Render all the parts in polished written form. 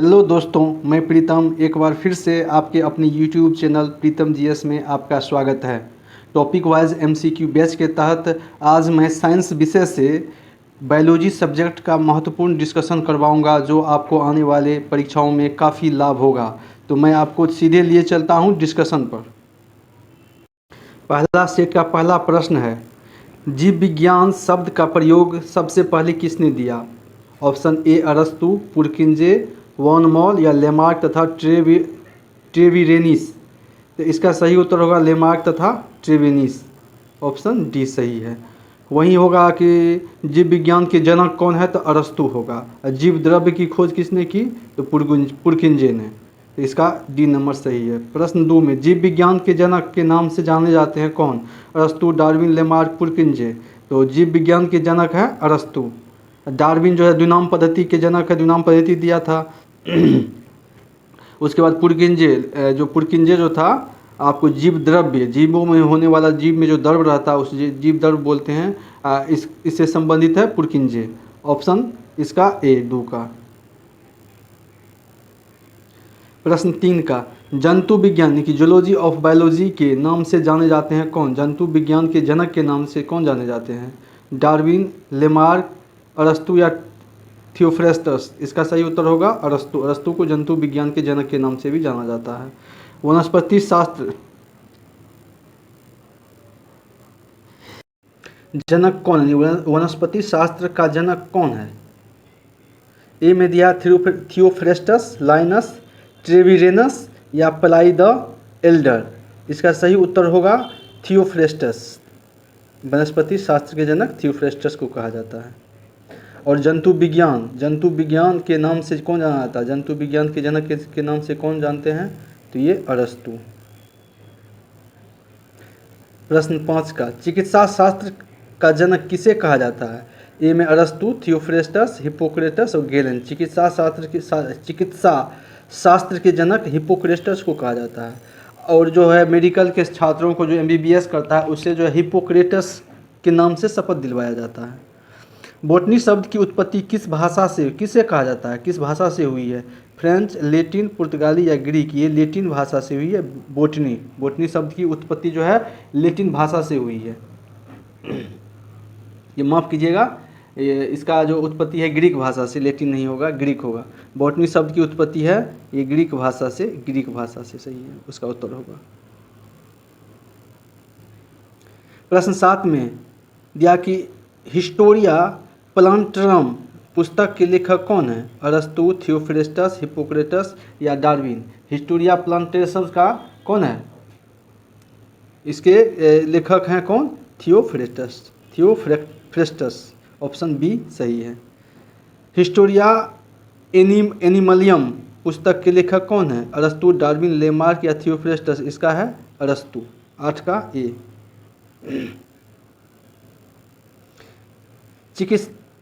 Hello दोस्तों, मैं प्रीतम एक बार फिर से आपके अपने यूट्यूब चैनल प्रीतम जीएस में आपका स्वागत है। टॉपिक वाइज एमसीक्यू बैच के तहत आज मैं साइंस विषय से बायोलॉजी सब्जेक्ट का महत्वपूर्ण डिस्कशन करवाऊंगा, जो आपको आने वाले परीक्षाओं में काफ़ी लाभ होगा। तो मैं आपको सीधे लिए चलता हूं डिस्कशन पर। पहला सेट का पहला प्रश्न है, जीव विज्ञान शब्द का प्रयोग सबसे पहले किसने दिया? ऑप्शन ए अरस्तु, पुरकिंजे, वॉन मॉल या लेमार्क तथा ट्रेविरेनिस। तो इसका सही उत्तर होगा लेमार्क तथा ट्रेवेनिस। ऑप्शन डी सही है। वहीं होगा कि जीव विज्ञान के जनक कौन है? तो अरस्तु होगा। जीव द्रव्य की खोज किसने की? तो पुरकिंजे ने। तो इसका डी नंबर सही है। प्रश्न 2 में, जीव विज्ञान के जनक के नाम से जाने जाते हैं कौन? अरस्तु, डार्विन, लेमार्क, पुरकिंजे। तो जीव विज्ञान के जनक है अरस्तु। डार्विन जो है द्विनाम पद्धति के जनक है, द्विनाम पद्धति दिया था। उसके बाद पुरकिंजे जो था, आपको जीव द्रव्य, जीवों में होने वाला, जीव में जो द्रव्य रहता है उस जीव द्रव्य बोलते हैं। इससे संबंधित है पुरकिंजे। ऑप्शन इसका ए 2 का। प्रश्न 3 का, जंतु विज्ञान यानी कि जूलॉजी ऑफ बायोलॉजी के नाम से जाने जाते हैं कौन? जंतु विज्ञान के जनक के नाम से कौन जाने जाते हैं? डार्विन, लेमार्क, अरस्तु या थियोफ्रेस्टस। इसका सही उत्तर होगा अरस्तु। अरस्तु को जंतु विज्ञान के जनक के नाम से भी जाना जाता है। वनस्पति शास्त्र जनक कौन है? वनस्पति शास्त्र का जनक कौन है? ए में दिया थियोफ्रेस्टस, लाइनस, ट्रेविरेनस या प्लाई द एल्डर। इसका सही उत्तर होगा थियोफ्रेस्टस। वनस्पति शास्त्र के जनक थियोफ्रेस्टस को कहा जाता है। और जंतु विज्ञान के नाम से कौन जाना जाता है? जंतु विज्ञान के जनक के नाम से कौन जानते हैं? तो ये अरस्तु। प्रश्न 5 का, चिकित्सा शास्त्र का जनक किसे कहा जाता है? ए में अरस्तु, थियोफ्रेस्टस, हिप्पोक्रेटस और गेलेन। चिकित्सा शास्त्र के जनक हिप्पोक्रेटस को कहा जाता है। और जो है मेडिकल के छात्रों को जो एमबीबीएस करता है उससे जो है हिप्पोक्रेटस के नाम से शपथ दिलवाया जाता है। बोटनी शब्द की उत्पत्ति किस भाषा से, किसे कहा जाता है, किस भाषा से हुई है? फ्रेंच, लैटिन, पुर्तगाली या ग्रीक। ये लैटिन भाषा से हुई है बोटनी शब्द की उत्पत्ति जो है लैटिन भाषा से हुई है। ये माफ़ कीजिएगा, इसका जो उत्पत्ति है ग्रीक भाषा से, लैटिन नहीं होगा, ग्रीक होगा। बोटनी शब्द की उत्पत्ति है ये ग्रीक भाषा से सही है, उसका उत्तर होगा। प्रश्न 7 में दिया कि हिस्टोरिया प्लांटरम पुस्तक के लेखक कौन है? अरस्तु, थियोफ्रेस्टस, हिप्पोक्रेटस या डार्विन। हिस्टोरिया प्लांटेशंस का कौन है? इसके लेखक हैं कौन? थियोफ्रेस्टस। ऑप्शन बी सही है। हिस्टोरिया एनिमलियम पुस्तक के लेखक कौन है? अरस्तु, डार्विन, लेमार्क या थियोफ्रेस्टस। इसका है अरस्तु। 8 का ए।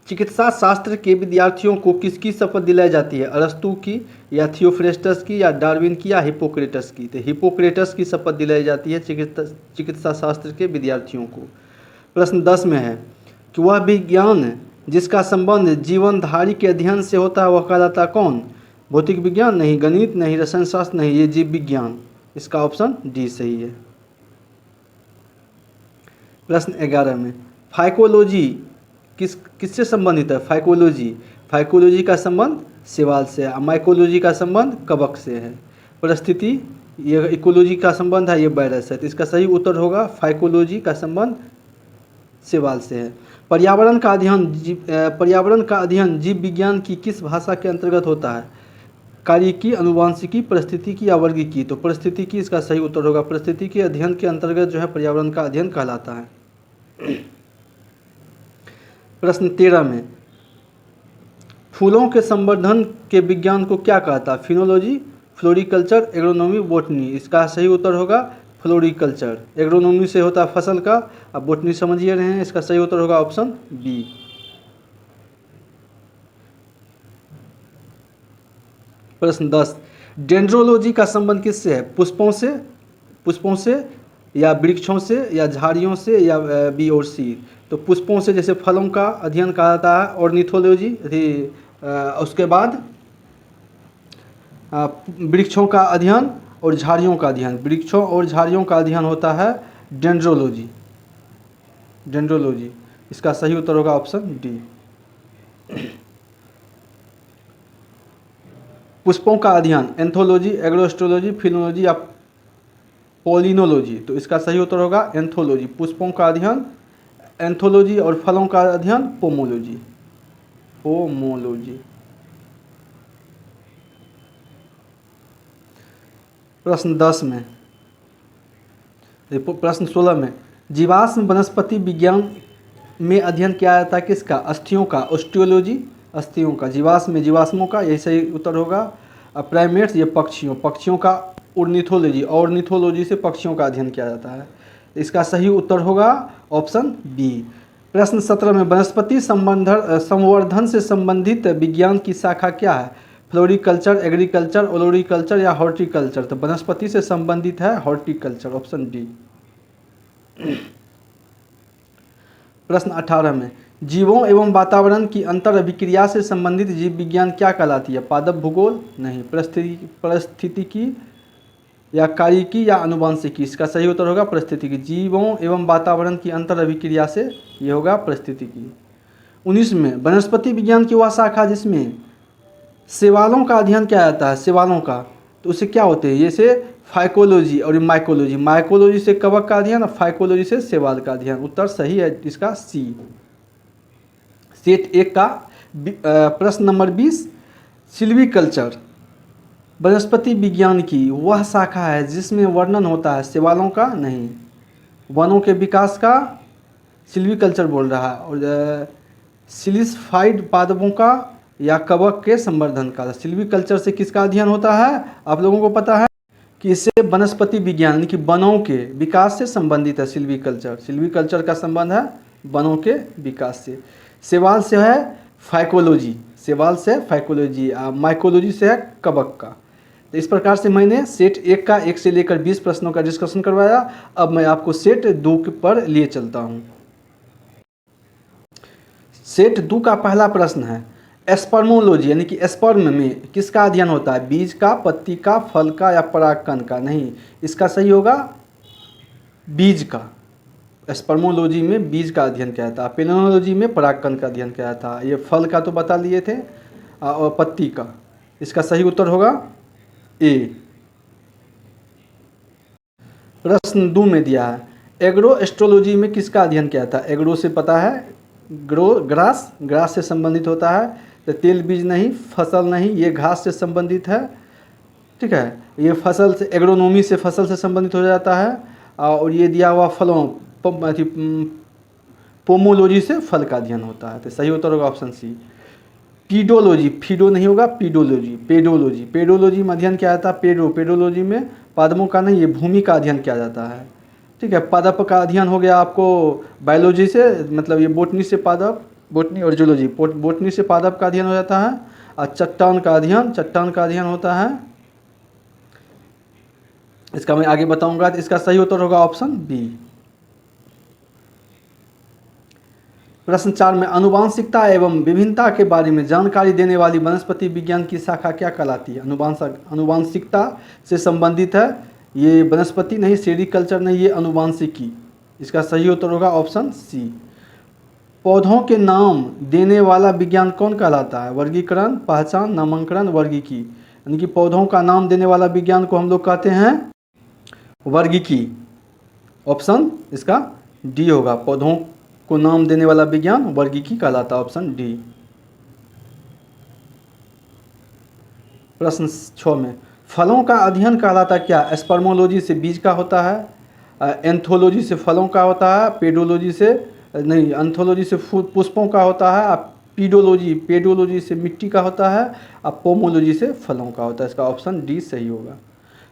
चिकित्सा शास्त्र के विद्यार्थियों को किसकी शपथ दिलाई जाती है? अरस्तु की या थियोफ्रेस्टस की या डार्विन की या हिप्पोक्रेटस की? तो हिप्पोक्रेटस की शपथ दिलाई जाती है चिकित्सा शास्त्र के विद्यार्थियों को। प्रश्न 10 में है कि वह विज्ञान जिसका संबंध जीवनधारी के अध्ययन से होता है वह कहलाता कौन? भौतिक विज्ञान नहीं, गणित नहीं, रसायन शास्त्र नहीं, ये जीव विज्ञान। इसका ऑप्शन डी सही है। प्रश्न 11 में, फाइकोलॉजी किससे संबंधित है? फाइकोलॉजी का संबंध शैवाल से है। माइकोलॉजी का संबंध कवक से है। परिस्थिति, ये इकोलॉजी का संबंध है, ये वायरस है। तो इसका सही उत्तर होगा फाइकोलॉजी का संबंध शैवाल से है। पर्यावरण का अध्ययन जीव विज्ञान की किस भाषा के अंतर्गत होता है? कार्यिकी, अनुवांशिकी, परिस्थितिकी या वर्गीकी। तो परिस्थितिकी इसका सही उत्तर होगा। परिस्थितिकी अध्ययन के अंतर्गत जो है पर्यावरण का अध्ययन कहलाता है। प्रश्न 13 में, फूलों के संवर्धन के विज्ञान को क्या कहता है? Phenology, floriculture, agronomy, botany. इसका सही उत्तर होगा फ्लोरिकल्चर। एग्रोनॉमी से होता है फसल का, अब बोटनी समझिए रहे हैं। इसका सही उत्तर होगा ऑप्शन बी। प्रश्न 10, डेंड्रोलॉजी का संबंध किससे है? पुष्पों से या वृक्षों से या झाड़ियों से या बी और सी। तो पुष्पों से, जैसे फलों का अध्ययन कहा जाता है ऑर्निथोलॉजी। उसके बाद वृक्षों का अध्ययन और झाड़ियों का अध्ययन। वृक्षों और झाड़ियों का अध्ययन होता है डेंड्रोलॉजी। डेंड्रोलॉजी, इसका सही उत्तर होगा ऑप्शन डी। पुष्पों का अध्ययन एंथोलॉजी, एग्रोस्ट्रोलॉजी, फिलोलॉजी या पोलिनोलॉजी। तो इसका सही उत्तर होगा एंथोलॉजी। पुष्पों का अध्ययन एंथोलॉजी और फलों का अध्ययन पोमोलॉजी। पोमोलॉजी। प्रश्न 10 में, प्रश्न 16 में, जीवाश्म वनस्पति विज्ञान में अध्ययन किया जाता है किसका? अस्थियों का, ऑस्टियोलॉजी। अस्थियों का। जीवाश्म में जीवाश्मों का, यही सही उत्तर होगा। प्राइमेट्स, ये पक्षियों, पक्षियों का ऑर्निथोलॉजी, ऑर्निथोलॉजी से पक्षियों का अध्ययन किया जाता है। इसका सही उत्तर होगा ऑप्शन बी। प्रश्न 17 में, वनस्पति संवर्धन से संबंधित विज्ञान की शाखा क्या है? फ्लोरिकल्चर, एग्रीकल्चर, ओलोरिकल्चर या हॉर्टिकल्चर। तो वनस्पति से संबंधित है हॉर्टिकल्चर, ऑप्शन डी। प्रश्न 18 में, जीवों एवं वातावरण की अंतर अभिक्रिया से संबंधित जीव विज्ञान क्या कहलाती है? पादप भूगोल? नहीं। परिस्थितिकी या कार्यिकी या अनुवांशिकी। इसका सही उत्तर होगा परिस्थितिकी। जीवों एवं वातावरण की अंतर अभिक्रिया से ये होगा परिस्थितिकी। 19 में, वनस्पति विज्ञान की वह शाखा जिसमें शैवालों का अध्ययन किया जाता है। शैवालों का, तो उसे क्या होते हैं? ये से फाइकोलॉजी और माइकोलॉजी। माइकोलॉजी से कवक का अध्ययन और फाइकोलॉजी से शैवाल का अध्ययन। उत्तर सही है इसका सी। सेट 1 का प्रश्न नंबर 20, सिल्वीकल्चर वनस्पति विज्ञान की वह शाखा है जिसमें वर्णन होता है शैवालों का? नहीं। वनों के विकास का सिल्वीकल्चर बोल रहा है। और सिलिसफाइड पादपों का या कवक के संवर्धन का। सिल्वीकल्चर से किसका अध्ययन होता है? आप लोगों को पता है कि इससे वनस्पति विज्ञान यानी कि वनों के विकास से संबंधित है सिल्वीकल्चर। सिल्वीकल्चर का संबंध है वनों के विकास से। शैवाल से है फाइकोलॉजी, शैवाल से फाइकोलॉजी। माइकोलॉजी से है कवक का। तो इस प्रकार से मैंने सेट 1 का 1 से लेकर 20 प्रश्नों का डिस्कशन करवाया। अब मैं आपको सेट 2 पर लिए चलता हूँ। सेट 2 का पहला प्रश्न है, एस्पर्मोलॉजी यानी कि स्पर्म में किसका अध्ययन होता है? बीज का, पत्ती का, फल का या परागकण का? नहीं। इसका सही होगा बीज का। स्पर्मोलॉजी में बीज का अध्ययन किया था। पेलिनोलॉजी में परागकण का अध्ययन किया था। ये फल का तो बता लिए थे और पत्ती का। इसका सही उत्तर होगा ए। प्रश्न 2 में दिया है, एग्रो एस्ट्रोलॉजी में किसका अध्ययन किया था? एग्रो से पता है ग्रास, ग्रास से संबंधित होता है। तो तेल बीज नहीं, फसल नहीं, ये घास से संबंधित है। ठीक है, ये फसल से, एग्रोनॉमी से फसल से संबंधित हो जाता है। और ये दिया हुआ फलों, पोमोलॉजी से फल का अध्ययन होता है। तो सही उत्तर होगा ऑप्शन सी। पीडोलॉजी, फीडो नहीं होगा, पीडोलॉजी। पेडोलॉजी, पेडोलॉजी में अध्ययन किया जाता है। पेडोलॉजी में पादपों का नहीं, ये भूमि का अध्ययन किया जाता है। ठीक है, पादप का अध्ययन हो गया आपको बायोलॉजी से, मतलब ये बोटनी से पादप, बोटनी और जूलॉजी। बोटनी से पादप का अध्ययन हो जाता है। और चट्टान का अध्ययन होता है। इसका मैं आगे बताऊंगा। तो इसका सही उत्तर होगा ऑप्शन बी। प्रश्न 4 में, आनुवांशिकता एवं विभिन्नता के बारे में जानकारी देने वाली वनस्पति विज्ञान की शाखा क्या कहलाती है? आनुवांशिकता से संबंधित है ये वनस्पति नहीं, सेरिकल्चर नहीं, ये आनुवांशिकी। इसका सही उत्तर होगा ऑप्शन सी। पौधों के नाम देने वाला विज्ञान कौन कहलाता है? वर्गीकरण, पहचान, नामांकन, वर्गीकी। यानी कि पौधों का नाम देने वाला विज्ञान को हम लोग कहते हैं वर्गीकी। ऑप्शन इसका डी होगा। पौधों को नाम देने वाला विज्ञान वर्गीकी कहलाता है, ऑप्शन डी। प्रश्न 6 में, फलों का अध्ययन कहलाता क्या? स्पर्मोलॉजी से बीज का होता है, एंथोलॉजी से फलों का होता है, पेडोलॉजी से नहीं, एंथोलॉजी से पुष्पों का होता है, पेडोलॉजी से मिट्टी का होता है, और पोमोलॉजी से फलों का होता है। इसका ऑप्शन डी सही होगा।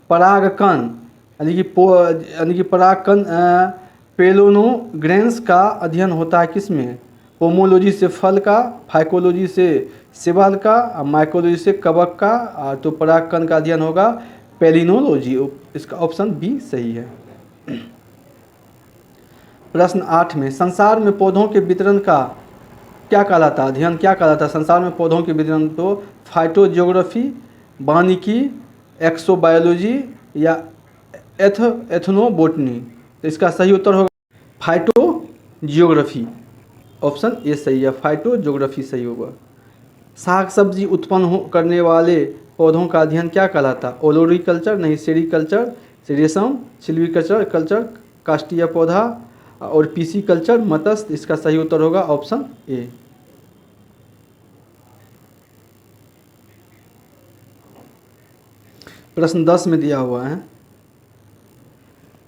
परागकण यानी कि परागकण पेलोनोग्रेंस का अध्ययन होता है किसमें? पोमोलॉजी से फल का, फाइकोलॉजी से शैवाल का, और माइकोलॉजी से कवक का। तो परागकण का अध्ययन होगा पेलिनोलॉजी। इसका ऑप्शन बी सही है। प्रश्न 8 में, संसार में पौधों के वितरण का क्या कहलाता है? अध्ययन क्या कहलाता है? संसार में पौधों के वितरण तो फाइटोजियोग्राफी वानिकी, एक्सोबायोलॉजी या एथनोबोटनी। तो इसका सही उत्तर होगा फाइटो जियोग्राफी। ऑप्शन ए सही है, फाइटो जियोग्राफी सही होगा। साग सब्जी उत्पन्न करने वाले पौधों का अध्ययन क्या कहलाता है? ओलोरीकल्चर नहीं, सेरीकल्चर, रेशम, सिल्वीकल्चर कल्चर, काष्ठीय पौधा और पीसी कल्चर, मत्स्य। इसका सही उत्तर होगा ऑप्शन ए। प्रश्न 10 में दिया हुआ है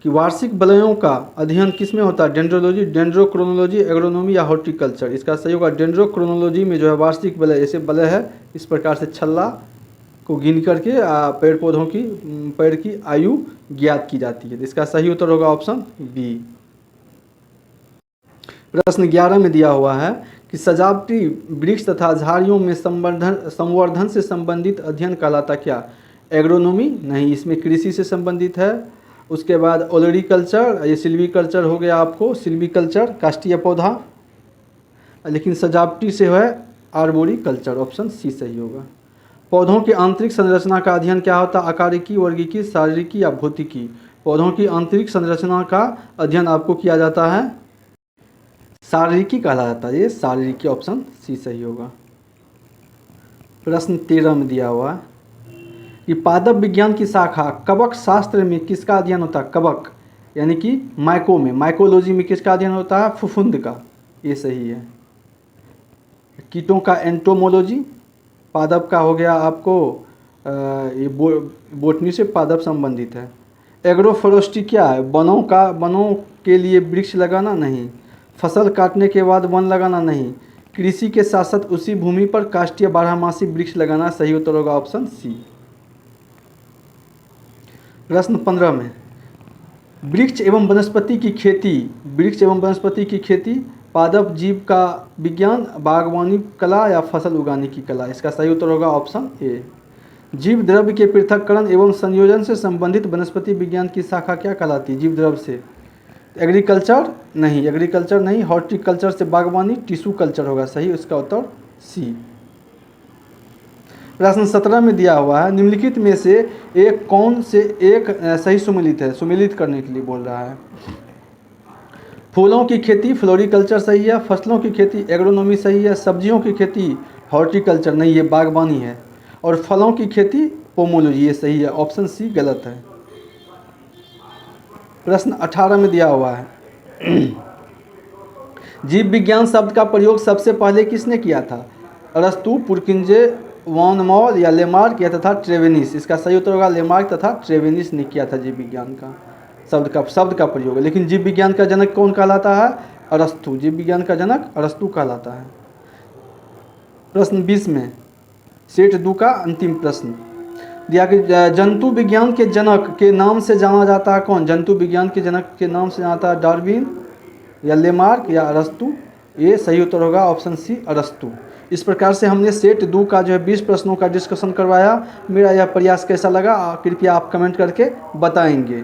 कि वार्षिक वलयों का अध्ययन किस में होता है? डेंड्रोलॉजी, डेंड्रोक्रोनोलॉजी, एग्रोनॉमी या हॉर्टिकल्चर। इसका सही होगा डेंड्रोक्रोनोलॉजी में जो है वार्षिक वलय, ऐसे वलय है इस प्रकार से छल्ला को गिन करके पेड़ पौधों की पेड़ की आयु ज्ञात की जाती है। इसका सही उत्तर होगा ऑप्शन बी। प्रश्न 11 में दिया हुआ है कि सजावटी वृक्ष तथा झाड़ियों में संवर्धन से संबंधित अध्ययन कहलाता क्या? एग्रोनॉमी नहीं, इसमें कृषि से संबंधित है। उसके बाद ओलोरीकल्चर, ये सिल्वीकल्चर हो गया आपको, सिल्वीकल्चर काष्ठीय पौधा, लेकिन सजावटी से है आर्बोरिकल्चर। ऑप्शन सी सही होगा। पौधों की आंतरिक संरचना का अध्ययन क्या होता है? आकारिकी, वर्गीकी, शारीरिकी या भौतिकी। पौधों की आंतरिक संरचना का अध्ययन आपको किया जाता है शारीरिकी कहला जाता है, ये शारीरिकी। ऑप्शन सी सही होगा। प्रश्न 13 में दिया हुआ है कि पादप विज्ञान की शाखा कवक शास्त्र में किसका अध्ययन होता है? कवक यानी कि माइकोलॉजी में किसका अध्ययन होता है? फफूंद का। ये सही है। कीटों का एंटोमोलॉजी, पादप का हो गया आपको ये बोटनी से पादप संबंधित है। एग्रोफोरेस्ट्री क्या है? वनों के लिए वृक्ष लगाना नहीं, फसल काटने के बाद वन लगाना नहीं, कृषि के साथ साथ उसी भूमि पर काष्ठीय बारहमासी वृक्ष लगाना। सही उत्तर होगा ऑप्शन सी। प्रश्न 15 में वृक्ष एवं वनस्पति की खेती, पादप जीव का विज्ञान, बागवानी कला या फसल उगाने की कला। इसका सही उत्तर होगा ऑप्शन ए। जीव द्रव्य के पृथक्करण एवं संयोजन से संबंधित वनस्पति विज्ञान की शाखा क्या कहलाती है? जीव द्रव्य से एग्रीकल्चर नहीं, हॉर्टिकल्चर से बागवानी, टिश्यू कल्चर होगा सही। इसका उत्तर सी। प्रश्न 17 में दिया हुआ है निम्नलिखित में से एक कौन से एक सही सुमेलित है? सुमेलित करने के लिए बोल रहा है। फूलों की खेती फ्लोरिकल्चर सही है, फसलों की खेती एग्रोनॉमी सही है, सब्जियों की खेती हॉर्टिकल्चर नहीं, ये बागवानी है, और फलों की खेती पोमोलॉजी, ये सही है। ऑप्शन सी गलत है। प्रश्न 18 में दिया हुआ है जीव विज्ञान शब्द का प्रयोग सबसे पहले किसने किया था? अरस्तु, पुरकिंजे, वॉन मॉल या लेमार्क या तथा ट्रेवेनिस। इसका सही उत्तर होगा लेमार्क तथा ट्रेवेनिस ने किया था जीव विज्ञान का शब्द का प्रयोग। लेकिन जीव विज्ञान का जनक कौन कहलाता है? अरस्तु। जीव विज्ञान का जनक अरस्तु कहलाता है। प्रश्न 20 में सेट 2 का अंतिम प्रश्न दिया कि जंतु विज्ञान के जनक के नाम से जाना जाता है कौन? जंतु विज्ञान के जनक के नाम से जाना जाता है डार्विन या लेमार्क या अरस्तु। ये सही उत्तर होगा ऑप्शन सी अरस्तु। इस प्रकार से हमने सेट 2 का जो है 20 प्रश्नों का डिस्कशन करवाया। मेरा यह प्रयास कैसा लगा कृपया आप कमेंट करके बताएंगे।